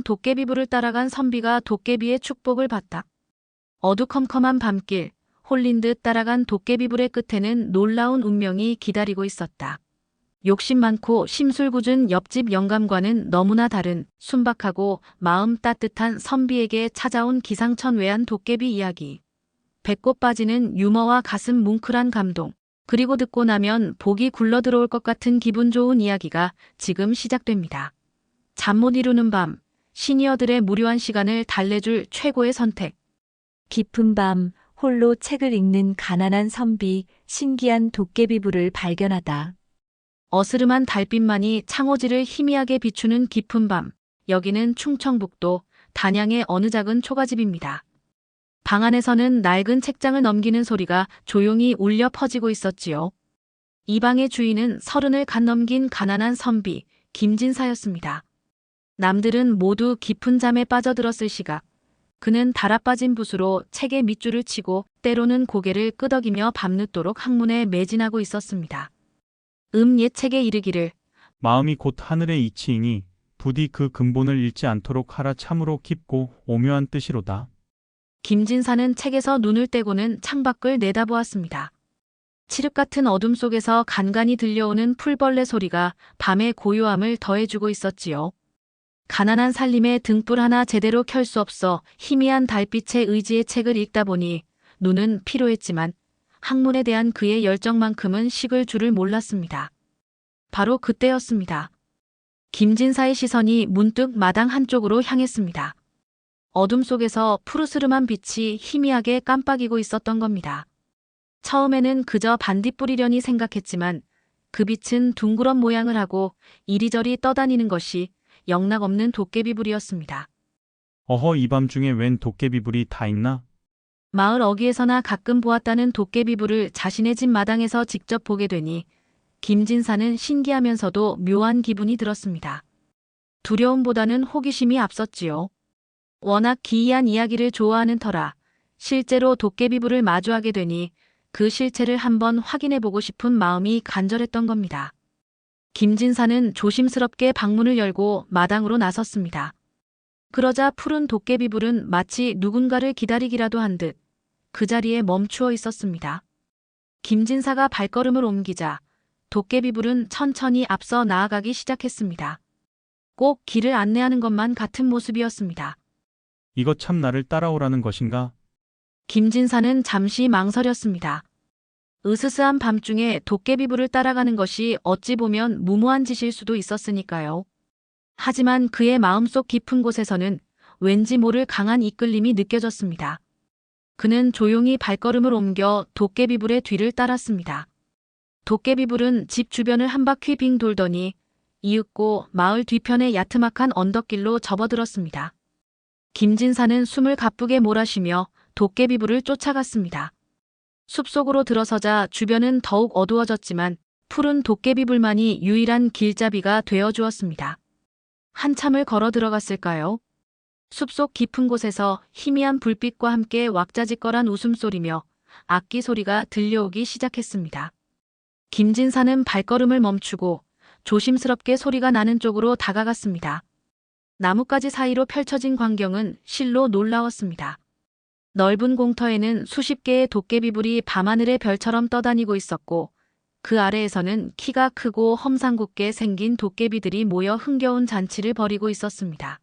도깨비불을 따라간 선비가 도깨비의 축복을 받다. 어두컴컴한 밤길, 홀린 듯 따라간 도깨비불의 끝에는 놀라운 운명이 기다리고 있었다. 욕심 많고 심술궂은 옆집 영감과는 너무나 다른 순박하고 마음 따뜻한 선비에게 찾아온 기상천외한 도깨비 이야기. 배꼽 빠지는 유머와 가슴 뭉클한 감동, 그리고 듣고 나면 복이 굴러 들어올 것 같은 기분 좋은 이야기가 지금 시작됩니다. 잠 못 이루는 밤, 시니어들의 무료한 시간을 달래줄 최고의 선택. 깊은 밤 홀로 책을 읽는 가난한 선비, 신기한 도깨비불을 발견하다. 어스름한 달빛만이 창호지를 희미하게 비추는 깊은 밤, 여기는 충청북도 단양의 어느 작은 초가집입니다. 방 안에서는 낡은 책장을 넘기는 소리가 조용히 울려 퍼지고 있었지요. 이 방의 주인은 30을 갓 넘긴 가난한 선비, 김진사였습니다. 남들은 모두 깊은 잠에 빠져들었을 시각, 그는 달아빠진 붓으로 책의 밑줄을 치고 때로는 고개를 끄덕이며 밤늦도록 학문에 매진하고 있었습니다. 옛 책에 이르기를 마음이 곧 하늘의 이치이니 부디 그 근본을 잃지 않도록 하라. 참으로 깊고 오묘한 뜻이로다. 김진사는 책에서 눈을 떼고는 창밖을 내다보았습니다. 칠흑 같은 어둠 속에서 간간이 들려오는 풀벌레 소리가 밤의 고요함을 더해주고 있었지요. 가난한 살림에 등불 하나 제대로 켤 수 없어 희미한 달빛에 의지의 책을 읽다 보니 눈은 피로했지만 학문에 대한 그의 열정만큼은 식을 줄을 몰랐습니다. 바로 그때였습니다. 김진사의 시선이 문득 마당 한쪽으로 향했습니다. 어둠 속에서 푸르스름한 빛이 희미하게 깜빡이고 있었던 겁니다. 처음에는 그저 반딧불이려니 생각했지만 그 빛은 둥그런 모양을 하고 이리저리 떠다니는 것이 영락없는 도깨비불이었습니다. 어허, 이 밤중에 웬 도깨비불이 다 있나? 마을 어귀에서나 가끔 보았다는 도깨비불을 자신의 집 마당에서 직접 보게 되니 김진사는 신기하면서도 묘한 기분이 들었습니다. 두려움보다는 호기심이 앞섰지요. 워낙 기이한 이야기를 좋아하는 터라 실제로 도깨비불을 마주하게 되니 그 실체를 한번 확인해보고 싶은 마음이 간절했던 겁니다. 김진사는 조심스럽게 방문을 열고 마당으로 나섰습니다. 그러자 푸른 도깨비불은 마치 누군가를 기다리기라도 한 듯 그 자리에 멈추어 있었습니다. 김진사가 발걸음을 옮기자 도깨비불은 천천히 앞서 나아가기 시작했습니다. 꼭 길을 안내하는 것만 같은 모습이었습니다. 이거 참 나를 따라오라는 것인가? 김진사는 잠시 망설였습니다. 으스스한 밤중에 도깨비불을 따라가는 것이 어찌 보면 무모한 짓일 수도 있었으니까요. 하지만 그의 마음속 깊은 곳에서는 왠지 모를 강한 이끌림이 느껴졌습니다. 그는 조용히 발걸음을 옮겨 도깨비불의 뒤를 따랐습니다. 도깨비불은 집 주변을 한 바퀴 빙 돌더니 이윽고 마을 뒤편의 야트막한 언덕길로 접어들었습니다. 김진사는 숨을 가쁘게 몰아쉬며 도깨비불을 쫓아갔습니다. 숲속으로 들어서자 주변은 더욱 어두워졌지만 푸른 도깨비불만이 유일한 길잡이가 되어주었습니다. 한참을 걸어 들어갔을까요? 숲속 깊은 곳에서 희미한 불빛과 함께 왁자지껄한 웃음소리며 악기 소리가 들려오기 시작했습니다. 김진사는 발걸음을 멈추고 조심스럽게 소리가 나는 쪽으로 다가갔습니다. 나뭇가지 사이로 펼쳐진 광경은 실로 놀라웠습니다. 넓은 공터에는 수십 개의 도깨비불이 밤하늘의 별처럼 떠다니고 있었고 그 아래에서는 키가 크고 험상궂게 생긴 도깨비들이 모여 흥겨운 잔치를 벌이고 있었습니다.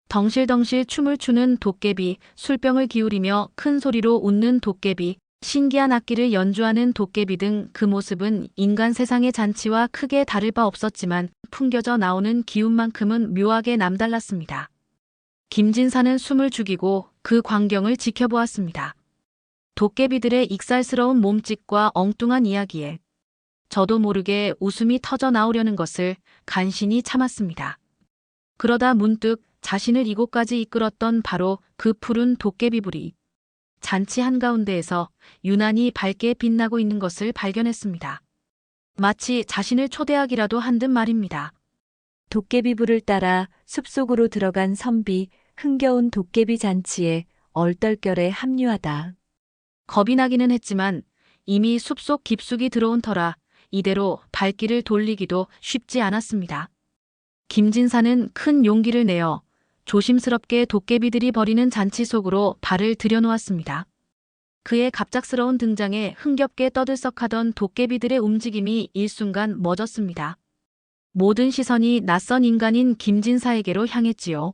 덩실덩실 춤을 추는 도깨비, 술병을 기울이며 큰 소리로 웃는 도깨비, 신기한 악기를 연주하는 도깨비 등 그 모습은 인간 세상의 잔치와 크게 다를 바 없었지만 풍겨져 나오는 기운만큼은 묘하게 남달랐습니다. 김진사는 숨을 죽이고 그 광경을 지켜보았습니다. 도깨비들의 익살스러운 몸짓과 엉뚱한 이야기에 저도 모르게 웃음이 터져 나오려는 것을 간신히 참았습니다. 그러다 문득 자신을 이곳까지 이끌었던 바로 그 푸른 도깨비불이 잔치 한가운데에서 유난히 밝게 빛나고 있는 것을 발견했습니다. 마치 자신을 초대하기라도 한 듯 말입니다. 도깨비불을 따라 숲속으로 들어간 선비, 흥겨운 도깨비 잔치에 얼떨결에 합류하다. 겁이 나기는 했지만 이미 숲속 깊숙이 들어온 터라 이대로 발길을 돌리기도 쉽지 않았습니다. 김진사는 큰 용기를 내어 조심스럽게 도깨비들이 벌이는 잔치 속으로 발을 들여놓았습니다. 그의 갑작스러운 등장에 흥겹게 떠들썩하던 도깨비들의 움직임이 일순간 멎었습니다. 모든 시선이 낯선 인간인 김진사에게로 향했지요.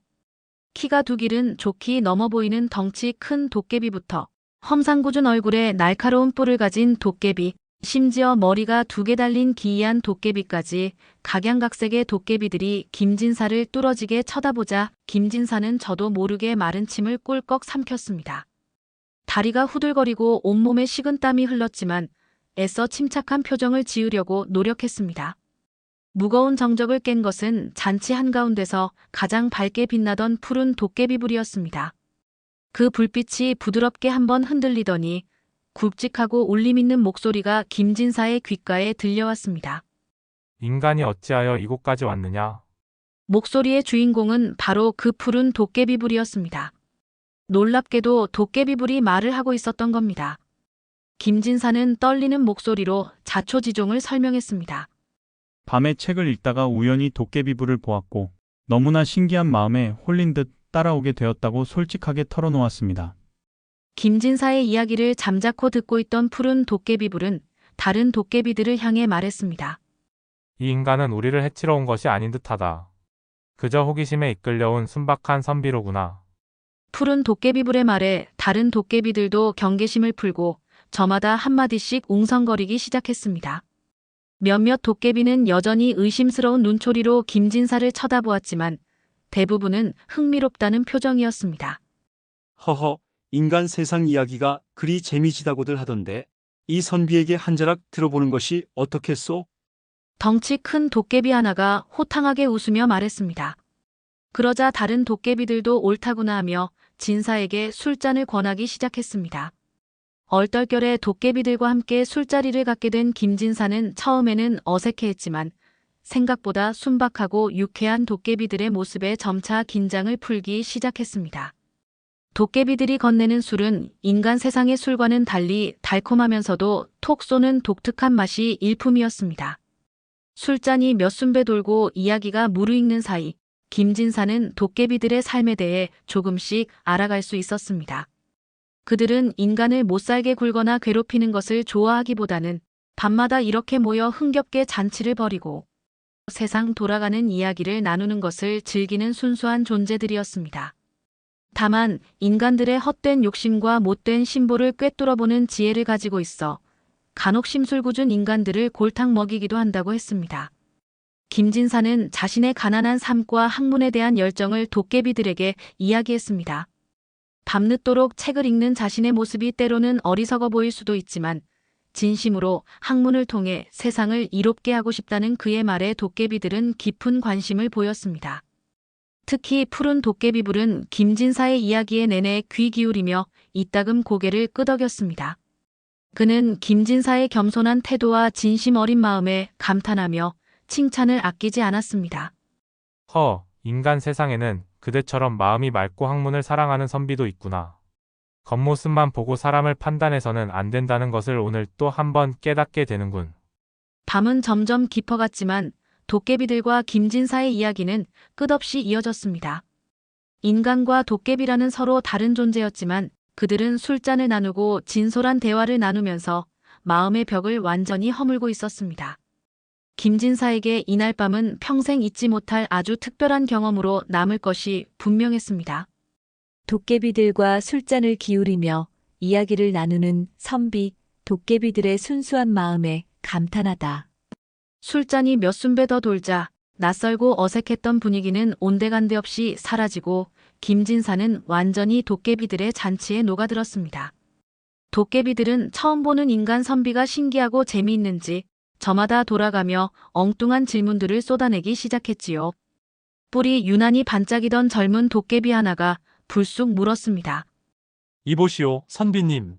키가 두 길은 좋게 넘어 보이는 덩치 큰 도깨비부터 험상궂은 얼굴에 날카로운 뿔을 가진 도깨비, 심지어 머리가 두 개 달린 기이한 도깨비까지 각양각색의 도깨비들이 김진사를 뚫어지게 쳐다보자 김진사는 저도 모르게 마른 침을 꿀꺽 삼켰습니다. 다리가 후들거리고 온몸에 식은땀이 흘렀지만 애써 침착한 표정을 지으려고 노력했습니다. 무거운 정적을 깬 것은 잔치 한가운데서 가장 밝게 빛나던 푸른 도깨비불이었습니다. 그 불빛이 부드럽게 한번 흔들리더니 굵직하고 울림 있는 목소리가 김진사의 귓가에 들려왔습니다. 인간이 어찌하여 이곳까지 왔느냐? 목소리의 주인공은 바로 그 푸른 도깨비불이었습니다. 놀랍게도 도깨비불이 말을 하고 있었던 겁니다. 김진사는 떨리는 목소리로 자초지종을 설명했습니다. 밤에 책을 읽다가 우연히 도깨비불을 보았고 너무나 신기한 마음에 홀린 듯 따라오게 되었다고 솔직하게 털어놓았습니다. 김진사의 이야기를 잠자코 듣고 있던 푸른 도깨비불은 다른 도깨비들을 향해 말했습니다. 이 인간은 우리를 해치러 온 것이 아닌 듯하다. 그저 호기심에 이끌려온 순박한 선비로구나. 푸른 도깨비불의 말에 다른 도깨비들도 경계심을 풀고 저마다 한마디씩 웅성거리기 시작했습니다. 몇몇 도깨비는 여전히 의심스러운 눈초리로 김진사를 쳐다보았지만 대부분은 흥미롭다는 표정이었습니다. 허허, 인간 세상 이야기가 그리 재미지다고들 하던데 이 선비에게 한 자락 들어보는 것이 어떻겠소? 덩치 큰 도깨비 하나가 호탕하게 웃으며 말했습니다. 그러자 다른 도깨비들도 옳다구나 하며 진사에게 술잔을 권하기 시작했습니다. 얼떨결에 도깨비들과 함께 술자리를 갖게 된 김진사는 처음에는 어색해했지만 생각보다 순박하고 유쾌한 도깨비들의 모습에 점차 긴장을 풀기 시작했습니다. 도깨비들이 건네는 술은 인간 세상의 술과는 달리 달콤하면서도 톡 쏘는 독특한 맛이 일품이었습니다. 술잔이 몇 순배 돌고 이야기가 무르익는 사이 김진사는 도깨비들의 삶에 대해 조금씩 알아갈 수 있었습니다. 그들은 인간을 못살게 굴거나 괴롭히는 것을 좋아하기보다는 밤마다 이렇게 모여 흥겹게 잔치를 벌이고 세상 돌아가는 이야기를 나누는 것을 즐기는 순수한 존재들이었습니다. 다만 인간들의 헛된 욕심과 못된 심보를 꿰뚫어보는 지혜를 가지고 있어 간혹 심술궂은 인간들을 골탕 먹이기도 한다고 했습니다. 김진사는 자신의 가난한 삶과 학문에 대한 열정을 도깨비들에게 이야기했습니다. 밤늦도록 책을 읽는 자신의 모습이 때로는 어리석어 보일 수도 있지만 진심으로 학문을 통해 세상을 이롭게 하고 싶다는 그의 말에 도깨비들은 깊은 관심을 보였습니다. 특히 푸른 도깨비불은 김진사의 이야기에 내내 귀 기울이며 이따금 고개를 끄덕였습니다. 그는 김진사의 겸손한 태도와 진심 어린 마음에 감탄하며 칭찬을 아끼지 않았습니다. 인간 세상에는 그대처럼 마음이 맑고 학문을 사랑하는 선비도 있구나. 겉모습만 보고 사람을 판단해서는 안 된다는 것을 오늘 또 한 번 깨닫게 되는군. 밤은 점점 깊어갔지만 도깨비들과 김진사의 이야기는 끝없이 이어졌습니다. 인간과 도깨비라는 서로 다른 존재였지만 그들은 술잔을 나누고 진솔한 대화를 나누면서 마음의 벽을 완전히 허물고 있었습니다. 김진사에게 이날 밤은 평생 잊지 못할 아주 특별한 경험으로 남을 것이 분명했습니다. 도깨비들과 술잔을 기울이며 이야기를 나누는 선비, 도깨비들의 순수한 마음에 감탄하다. 술잔이 몇 순배 더 돌자 낯설고 어색했던 분위기는 온데간데 없이 사라지고 김진사는 완전히 도깨비들의 잔치에 녹아들었습니다. 도깨비들은 처음 보는 인간 선비가 신기하고 재미있는지 저마다 돌아가며 엉뚱한 질문들을 쏟아내기 시작했지요. 뿔이 유난히 반짝이던 젊은 도깨비 하나가 불쑥 물었습니다. 이보시오, 선비님.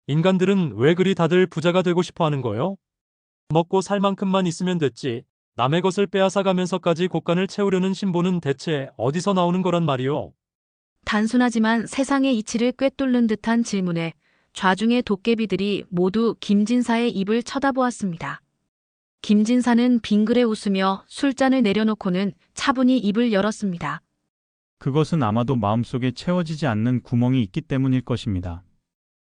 인간들은 왜 그리 다들 부자가 되고 싶어 하는 거요? 먹고 살 만큼만 있으면 됐지. 남의 것을 빼앗아가면서까지 곳간을 채우려는 심보는 대체 어디서 나오는 거란 말이오? 단순하지만 세상의 이치를 꿰뚫는 듯한 질문에 좌중의 도깨비들이 모두 김진사의 입을 쳐다보았습니다. 김진사는 빙그레 웃으며 술잔을 내려놓고는 차분히 입을 열었습니다. 그것은 아마도 마음속에 채워지지 않는 구멍이 있기 때문일 것입니다.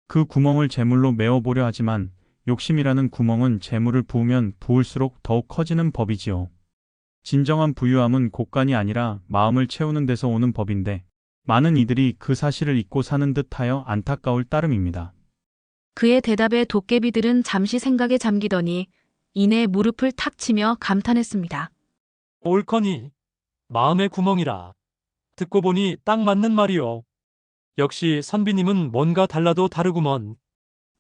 그 구멍을 재물로 메워보려 하지만 욕심이라는 구멍은 재물을 부으면 부을수록 더욱 커지는 법이지요. 진정한 부유함은 곳간이 아니라 마음을 채우는 데서 오는 법인데 많은 이들이 그 사실을 잊고 사는 듯하여 안타까울 따름입니다. 그의 대답에 도깨비들은 잠시 생각에 잠기더니 이내 무릎을 탁 치며 감탄했습니다. 옳거니 마음의 구멍이라. 듣고 보니 딱 맞는 말이요. 역시 선비님은 뭔가 달라도 다르구먼.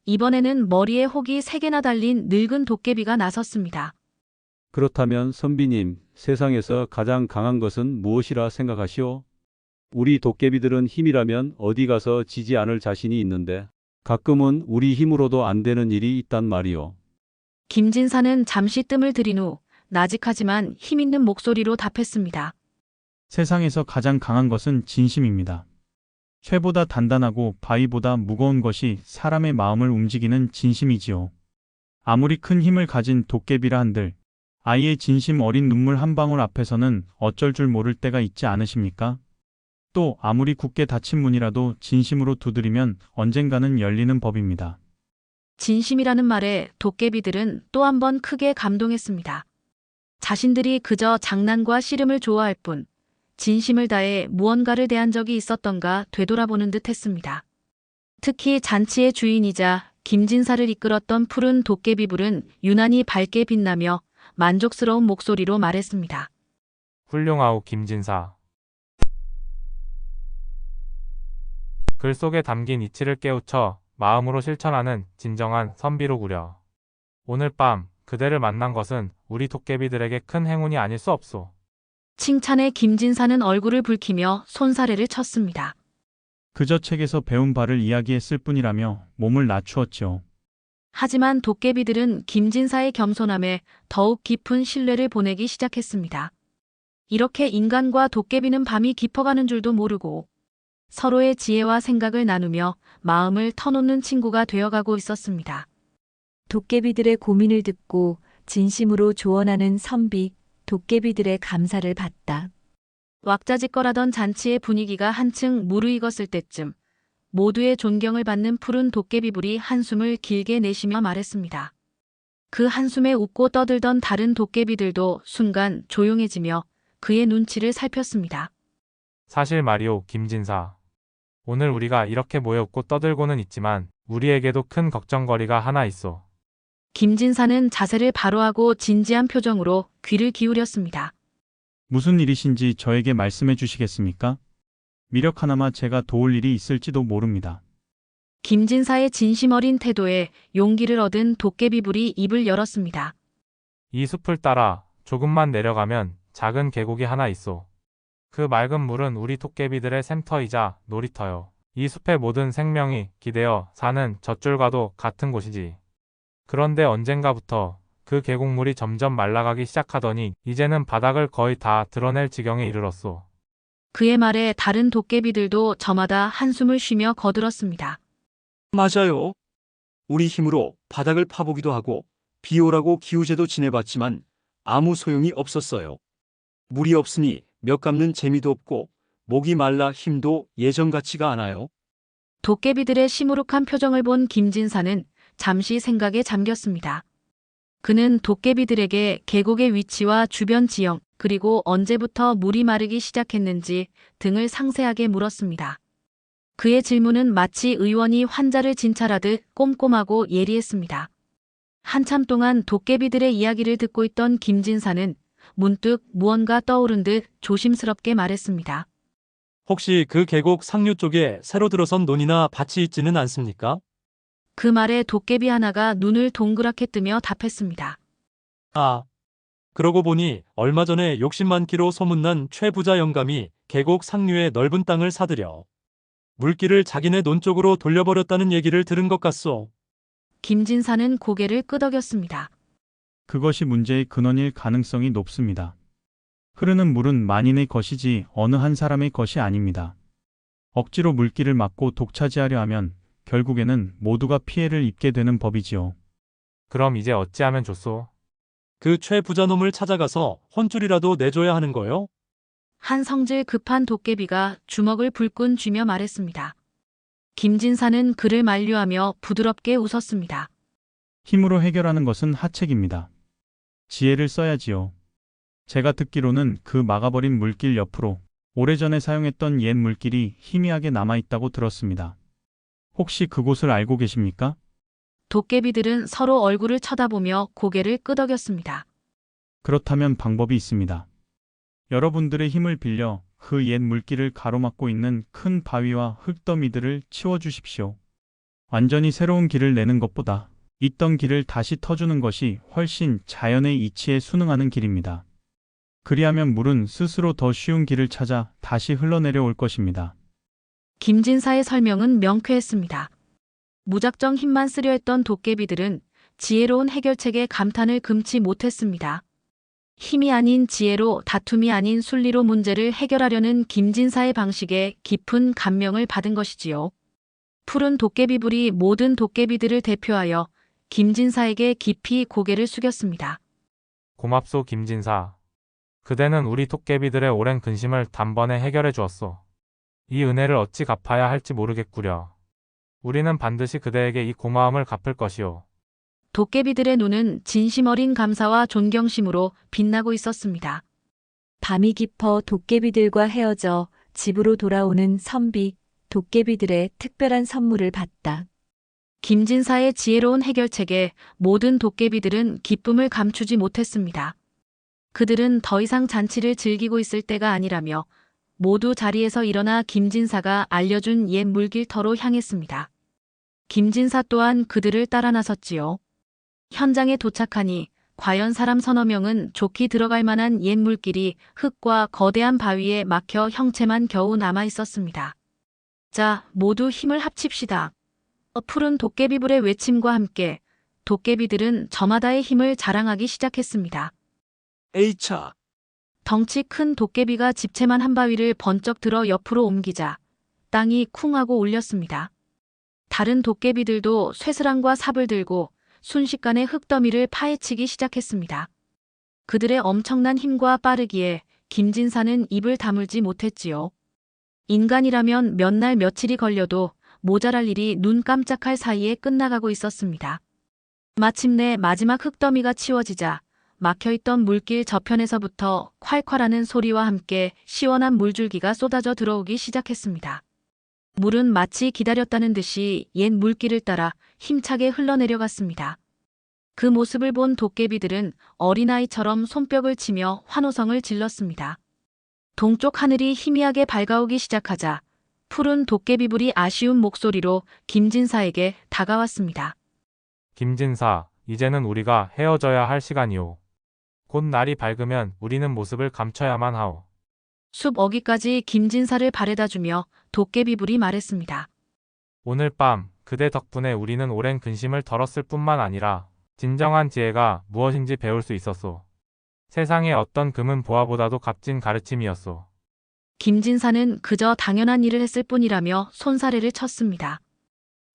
이번에는 머리에 혹이 3개나 달린 늙은 도깨비가 나섰습니다. 그렇다면 선비님, 세상에서 가장 강한 것은 무엇이라 생각하시오? 우리 도깨비들은 힘이라면 어디 가서 지지 않을 자신이 있는데 가끔은 우리 힘으로도 안 되는 일이 있단 말이오. 김진사는 잠시 뜸을 들인 후 나직하지만 힘있는 목소리로 답했습니다. 세상에서 가장 강한 것은 진심입니다. 쇠보다 단단하고 바위보다 무거운 것이 사람의 마음을 움직이는 진심이지요. 아무리 큰 힘을 가진 도깨비라 한들 아이의 진심 어린 눈물 한 방울 앞에서는 어쩔 줄 모를 때가 있지 않으십니까? 또 아무리 굳게 닫힌 문이라도 진심으로 두드리면 언젠가는 열리는 법입니다. 진심이라는 말에 도깨비들은 또 한 번 크게 감동했습니다. 자신들이 그저 장난과 씨름을 좋아할 뿐 진심을 다해 무언가를 대한 적이 있었던가 되돌아보는 듯 했습니다. 특히 잔치의 주인이자 김진사를 이끌었던 푸른 도깨비불은 유난히 밝게 빛나며 만족스러운 목소리로 말했습니다. 훌륭하오 김진사. 글 속에 담긴 이치를 깨우쳐 마음으로 실천하는 진정한 선비로구려. 오늘 밤 그대를 만난 것은 우리 도깨비들에게 큰 행운이 아닐 수 없소. 칭찬에 김진사는 얼굴을 붉히며 손사래를 쳤습니다. 그저 책에서 배운 바를 이야기했을 뿐이라며 몸을 낮추었지요. 하지만 도깨비들은 김진사의 겸손함에 더욱 깊은 신뢰를 보내기 시작했습니다. 이렇게 인간과 도깨비는 밤이 깊어가는 줄도 모르고 서로의 지혜와 생각을 나누며 마음을 터놓는 친구가 되어가고 있었습니다. 도깨비들의 고민을 듣고 진심으로 조언하는 선비, 도깨비들의 감사를 받다. 왁자지껄하던 잔치의 분위기가 한층 무르익었을 때쯤 모두의 존경을 받는 푸른 도깨비불이 한숨을 길게 내쉬며 말했습니다. 그 한숨에 웃고 떠들던 다른 도깨비들도 순간 조용해지며 그의 눈치를 살폈습니다. 사실 말이오 김진사. 오늘 우리가 이렇게 모여 웃고 떠들고는 있지만 우리에게도 큰 걱정거리가 하나 있어. 김진사는 자세를 바로하고 진지한 표정으로 귀를 기울였습니다. 무슨 일이신지 저에게 말씀해 주시겠습니까? 미력 하나마 제가 도울 일이 있을지도 모릅니다. 김진사의 진심 어린 태도에 용기를 얻은 도깨비불이 입을 열었습니다. 이 숲을 따라 조금만 내려가면 작은 계곡이 하나 있어. 그 맑은 물은 우리 도깨비들의 샘터이자 놀이터요. 이 숲의 모든 생명이 기대어 사는 젖줄과도 같은 곳이지. 그런데 언젠가부터 그 계곡물이 점점 말라가기 시작하더니 이제는 바닥을 거의 다 드러낼 지경에 이르렀소. 그의 말에 다른 도깨비들도 저마다 한숨을 쉬며 거들었습니다. 맞아요. 우리 힘으로 바닥을 파보기도 하고 비오라고 기우제도 지내봤지만 아무 소용이 없었어요. 물이 없으니 몇 갚는 재미도 없고 목이 말라 힘도 예전 같지가 않아요. 도깨비들의 시무룩한 표정을 본 김진사는 잠시 생각에 잠겼습니다. 그는 도깨비들에게 계곡의 위치와 주변 지형, 그리고 언제부터 물이 마르기 시작했는지 등을 상세하게 물었습니다. 그의 질문은 마치 의원이 환자를 진찰하듯 꼼꼼하고 예리했습니다. 한참 동안 도깨비들의 이야기를 듣고 있던 김진사는 문득 무언가 떠오른 듯 조심스럽게 말했습니다. 혹시 그 계곡 상류 쪽에 새로 들어선 논이나 밭이 있지는 않습니까? 그 말에 도깨비 하나가 눈을 동그랗게 뜨며 답했습니다. 아, 그러고 보니 얼마 전에 욕심 많기로 소문난 최부자 영감이 계곡 상류의 넓은 땅을 사들여 물길을 자기네 논 쪽으로 돌려버렸다는 얘기를 들은 것 같소. 김진사는 고개를 끄덕였습니다. 그것이 문제의 근원일 가능성이 높습니다. 흐르는 물은 만인의 것이지 어느 한 사람의 것이 아닙니다. 억지로 물길을 막고 독차지하려 하면 결국에는 모두가 피해를 입게 되는 법이지요. 그럼 이제 어찌하면 좋소? 그 최부자 놈을 찾아가서 혼쭐이라도 내줘야 하는 거요? 한 성질 급한 도깨비가 주먹을 불끈 쥐며 말했습니다. 김진사는 그를 만류하며 부드럽게 웃었습니다. 힘으로 해결하는 것은 하책입니다. 지혜를 써야지요. 제가 듣기로는 그 막아버린 물길 옆으로 오래전에 사용했던 옛 물길이 희미하게 남아있다고 들었습니다. 혹시 그곳을 알고 계십니까? 도깨비들은 서로 얼굴을 쳐다보며 고개를 끄덕였습니다. 그렇다면 방법이 있습니다. 여러분들의 힘을 빌려 그 옛 물길을 가로막고 있는 큰 바위와 흙더미들을 치워주십시오. 완전히 새로운 길을 내는 것보다 있던 길을 다시 터주는 것이 훨씬 자연의 이치에 순응하는 길입니다. 그리하면 물은 스스로 더 쉬운 길을 찾아 다시 흘러내려올 것입니다. 김진사의 설명은 명쾌했습니다. 무작정 힘만 쓰려 했던 도깨비들은 지혜로운 해결책에 감탄을 금치 못했습니다. 힘이 아닌 지혜로, 다툼이 아닌 순리로 문제를 해결하려는 김진사의 방식에 깊은 감명을 받은 것이지요. 푸른 도깨비불이 모든 도깨비들을 대표하여 김진사에게 깊이 고개를 숙였습니다. 고맙소 김진사. 그대는 우리 도깨비들의 오랜 근심을 단번에 해결해 주었소. 이 은혜를 어찌 갚아야 할지 모르겠구려. 우리는 반드시 그대에게 이 고마움을 갚을 것이오. 도깨비들의 눈은 진심 어린 감사와 존경심으로 빛나고 있었습니다. 밤이 깊어 도깨비들과 헤어져 집으로 돌아오는 선비, 도깨비들의 특별한 선물을 받다. 김진사의 지혜로운 해결책에 모든 도깨비들은 기쁨을 감추지 못했습니다. 그들은 더 이상 잔치를 즐기고 있을 때가 아니라며 모두 자리에서 일어나 김진사가 알려준 옛 물길터로 향했습니다. 김진사 또한 그들을 따라 나섰지요. 현장에 도착하니 과연 사람 서너 명은 좋게 들어갈 만한 옛 물길이 흙과 거대한 바위에 막혀 형체만 겨우 남아 있었습니다. 자, 모두 힘을 합칩시다. 푸른 도깨비불의 외침과 함께 도깨비들은 저마다의 힘을 자랑하기 시작했습니다. 에이차, 덩치 큰 도깨비가 집채만 한 바위를 번쩍 들어 옆으로 옮기자 땅이 쿵 하고 울렸습니다. 다른 도깨비들도 쇠스랑과 삽을 들고 순식간에 흙더미를 파헤치기 시작했습니다. 그들의 엄청난 힘과 빠르기에 김진사는 입을 다물지 못했지요. 인간이라면 몇 날 며칠이 걸려도 모자랄 일이 눈 깜짝할 사이에 끝나가고 있었습니다. 마침내 마지막 흙더미가 치워지자 막혀있던 물길 저편에서부터 콸콸하는 소리와 함께 시원한 물줄기가 쏟아져 들어오기 시작했습니다. 물은 마치 기다렸다는 듯이 옛 물길을 따라 힘차게 흘러내려갔습니다. 그 모습을 본 도깨비들은 어린아이처럼 손뼉을 치며 환호성을 질렀습니다. 동쪽 하늘이 희미하게 밝아오기 시작하자 푸른 도깨비불이 아쉬운 목소리로 김진사에게 다가왔습니다. 김진사, 이제는 우리가 헤어져야 할 시간이오. 곧 날이 밝으면 우리는 모습을 감춰야만 하오. 숲 어귀까지 김진사를 바래다주며 도깨비불이 말했습니다. 오늘 밤 그대 덕분에 우리는 오랜 근심을 덜었을 뿐만 아니라 진정한 지혜가 무엇인지 배울 수 있었소. 세상의 어떤 금은 보화보다도 값진 가르침이었소. 김진사는 그저 당연한 일을 했을 뿐이라며 손사래를 쳤습니다.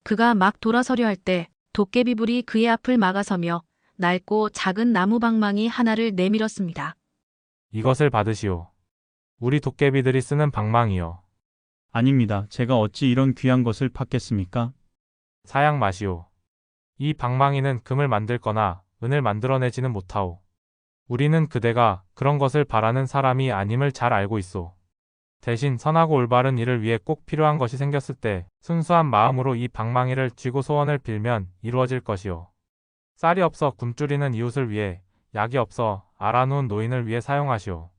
그가 막 돌아서려 할 때 도깨비불이 그의 앞을 막아서며 낡고 작은 나무 방망이 하나를 내밀었습니다. 이것을 받으시오. 우리 도깨비들이 쓰는 방망이요. 아닙니다. 제가 어찌 이런 귀한 것을 받겠습니까? 사양 마시오. 이 방망이는 금을 만들거나 은을 만들어내지는 못하오. 우리는 그대가 그런 것을 바라는 사람이 아님을 잘 알고 있소. 대신 선하고 올바른 일을 위해 꼭 필요한 것이 생겼을 때 순수한 마음으로 이 방망이를 쥐고 소원을 빌면 이루어질 것이오. 쌀이 없어 굶주리는 이웃을 위해, 약이 없어 알아누운 노인을 위해 사용하시오.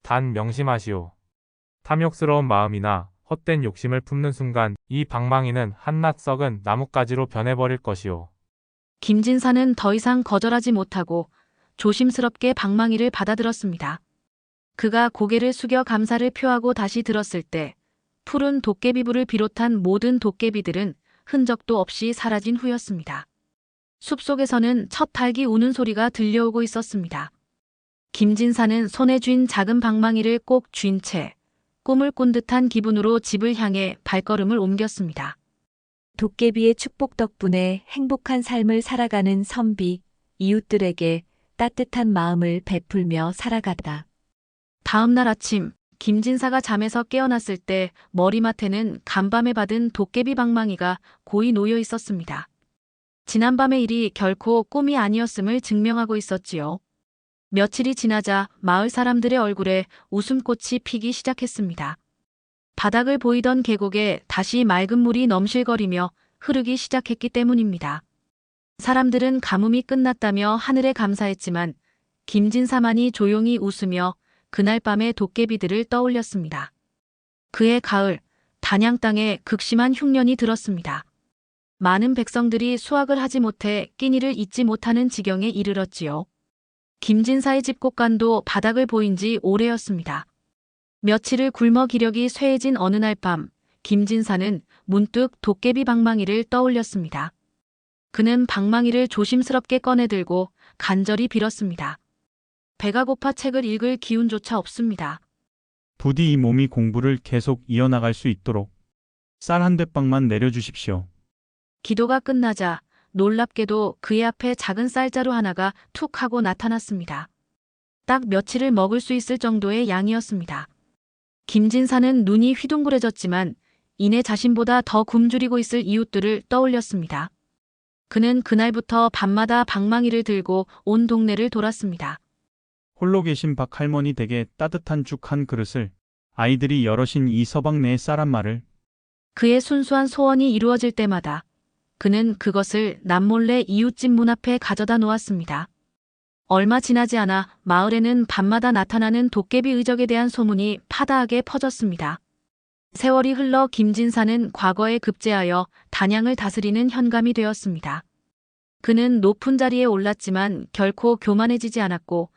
단 명심하시오. 탐욕스러운 마음이나 헛된 욕심을 품는 순간 이 방망이는 한낱 썩은 나뭇가지로 변해버릴 것이오. 김진사는 더 이상 거절하지 못하고 조심스럽게 방망이를 받아들었습니다. 그가 고개를 숙여 감사를 표하고 다시 들었을 때 푸른 도깨비불을 비롯한 모든 도깨비들은 흔적도 없이 사라진 후였습니다. 숲속에서는 첫 닭이 우는 소리가 들려오고 있었습니다. 김진사는 손에 쥔 작은 방망이를 꼭 쥔 채 꿈을 꾼 듯한 기분으로 집을 향해 발걸음을 옮겼습니다. 도깨비의 축복 덕분에 행복한 삶을 살아가는 선비, 이웃들에게 따뜻한 마음을 베풀며 살아가다. 다음 날 아침 김진사가 잠에서 깨어났을 때 머리맡에는 간밤에 받은 도깨비 방망이가 고이 놓여 있었습니다. 지난밤의 일이 결코 꿈이 아니었음을 증명하고 있었지요. 며칠이 지나자 마을 사람들의 얼굴에 웃음꽃이 피기 시작했습니다. 바닥을 보이던 계곡에 다시 맑은 물이 넘실거리며 흐르기 시작했기 때문입니다. 사람들은 가뭄이 끝났다며 하늘에 감사했지만 김진사만이 조용히 웃으며 그날 밤의 도깨비들을 떠올렸습니다. 그해 가을, 단양 땅에 극심한 흉년이 들었습니다. 많은 백성들이 수확을 하지 못해 끼니를 잊지 못하는 지경에 이르렀지요. 김진사의 집 곳간도 바닥을 보인 지 오래였습니다. 며칠을 굶어 기력이 쇠해진 어느 날 밤, 김진사는 문득 도깨비 방망이를 떠올렸습니다. 그는 방망이를 조심스럽게 꺼내들고 간절히 빌었습니다. 배가 고파 책을 읽을 기운조차 없습니다. 부디 이 몸이 공부를 계속 이어나갈 수 있도록 쌀 한 대빵만 내려주십시오. 기도가 끝나자 놀랍게도 그의 앞에 작은 쌀자루 하나가 툭 하고 나타났습니다. 딱 며칠을 먹을 수 있을 정도의 양이었습니다. 김진사는 눈이 휘둥그레졌지만 이내 자신보다 더 굶주리고 있을 이웃들을 떠올렸습니다. 그는 그날부터 밤마다 방망이를 들고 온 동네를 돌았습니다. 홀로 계신 박 할머니 댁에 따뜻한 죽 한 그릇을, 아이들이 여럿인 이 서방 내에 쌀 한 마를. 그의 순수한 소원이 이루어질 때마다 그는 그것을 남몰래 이웃집 문 앞에 가져다 놓았습니다. 얼마 지나지 않아 마을에는 밤마다 나타나는 도깨비 의적에 대한 소문이 파다하게 퍼졌습니다. 세월이 흘러 김진사는 과거에 급제하여 단양을 다스리는 현감이 되었습니다. 그는 높은 자리에 올랐지만 결코 교만해지지 않았고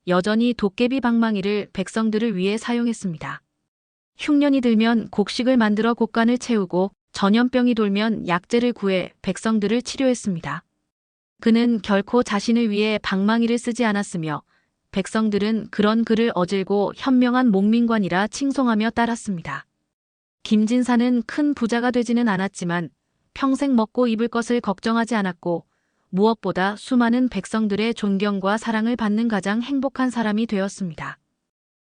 여전히 도깨비 방망이를 백성들을 위해 사용했습니다. 흉년이 들면 곡식을 만들어 곡간을 채우고 전염병이 돌면 약재를 구해 백성들을 치료했습니다. 그는 결코 자신을 위해 방망이를 쓰지 않았으며 백성들은 그런 그를 어질고 현명한 목민관이라 칭송하며 따랐습니다. 김진사는 큰 부자가 되지는 않았지만 평생 먹고 입을 것을 걱정하지 않았고 무엇보다 수많은 백성들의 존경과 사랑을 받는 가장 행복한 사람이 되었습니다.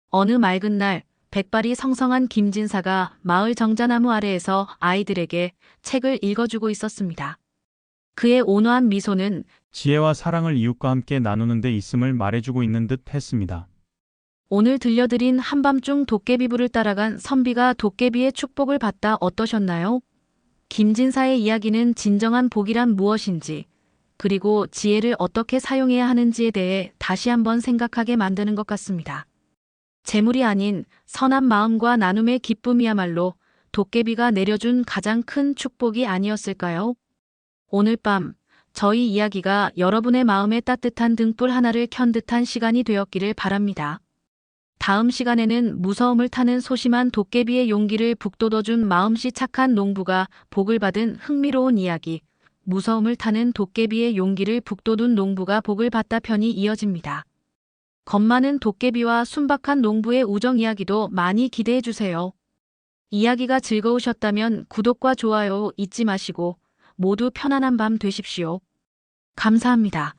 어느 맑은 날 백발이 성성한 김진사가 마을 정자나무 아래에서 아이들에게 책을 읽어주고 있었습니다. 그의 온화한 미소는 지혜와 사랑을 이웃과 함께 나누는 데 있음을 말해주고 있는 듯 했습니다. 오늘 들려드린 한밤중 도깨비불을 따라간 선비가 도깨비의 축복을 받다 어떠셨나요? 김진사의 이야기는 진정한 복이란 무엇인지, 그리고 지혜를 어떻게 사용해야 하는지에 대해 다시 한번 생각하게 만드는 것 같습니다. 재물이 아닌 선한 마음과 나눔의 기쁨이야말로 도깨비가 내려준 가장 큰 축복이 아니었을까요? 오늘 밤 저희 이야기가 여러분의 마음에 따뜻한 등불 하나를 켠 듯한 시간이 되었기를 바랍니다. 다음 시간에는 무서움을 타는 소심한 도깨비의 용기를 북돋워준 마음씨 착한 농부가 복을 받은 흥미로운 이야기, 무서움을 타는 도깨비의 용기를 북돋운 농부가 복을 받다 편이 이어집니다. 겁 많은 도깨비와 순박한 농부의 우정 이야기도 많이 기대해주세요. 이야기가 즐거우셨다면 구독과 좋아요 잊지 마시고 모두 편안한 밤 되십시오. 감사합니다.